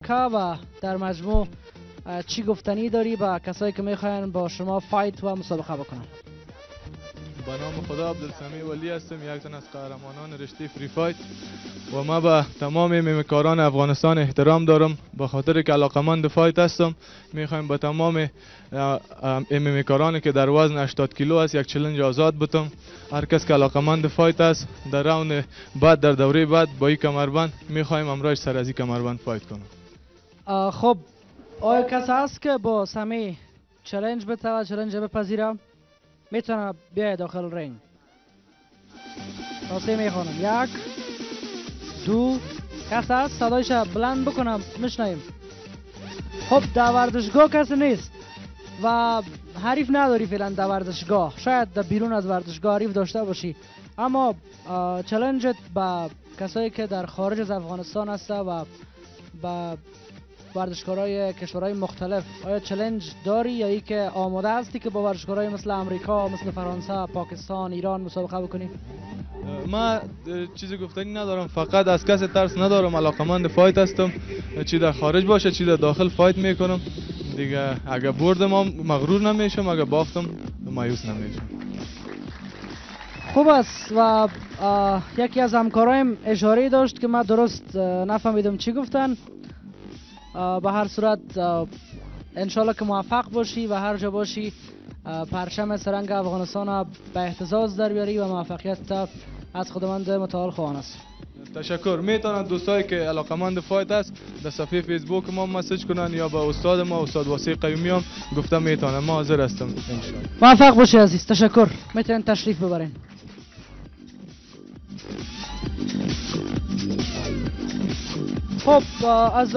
که و در مجموع چی گفتنی داری با کسایی که میخواین با شما فایت و مسابقه بکنن؟ به نام خدا عبدالسمیع ولی هستم، یک تن از قهرمانان رشته فری فایت و ما به تمام میمیکاران افغانستان احترام دارم به خاطر که علاقمند فایت هستم. میخوایم به تمام میمیکارانی که در وزن 80 کیلو است یک چالش آزاد بتم. هر کس که علاقمند فایت است در راوند بعد در دوره بعد با این کمربند میخوایم امروز سر از این کمربند فایت کنم. خب آیا کسی هست که با سمی چالش بده و چالش بپذیره؟ میتونه بیای داخل رینگ. راستی میخوانم 1 2 کسی هست صدایش بلند بکنم میشنویم. خب در ورزشگاه کسی نیست و حریف نداری فعلا در ورزشگاه، شاید در بیرون از ورزشگاه حریف داشته باشی، اما چالنجت با کسایی که در خارج از افغانستان هسته و با ورزشکارای کشورهای مختلف، آیا چالش داری یا ای که آماده هستی که با ورزشکارای مثل امریکا، مثل فرانسه، پاکستان، ایران مسابقه بکنی؟ ما چیزی گفتنی ندارم، فقط از کسی ترس ندارم، علاقمند فایت هستم، چی در خارج باشه چی در داخل فایت میکنم دیگه. اگه بردم مغرور نمیشم، اگه باختم مایوس نمیشم. خوب است. و یکی از همکارایم اشاره داشت که ما درست نفهمیدم چی گفتن. به هر صورت انشالله که موفق باشی و هر جا باشی پرچم سرنگ افغانستان به اهتزاز در بیاری و موفقیت از خداوند متعال خواهان است. تشکر. میتونن دوستایی که علاقمند فایت است در صفحه فیسبوک ما مسیج کنن یا به استاد ما استاد واسع قیومی هم گفتم میتونن، ما حاضر هستم انشالله. موفق باشی عزیز. تشکر. میتونن تشریف ببرین. خب از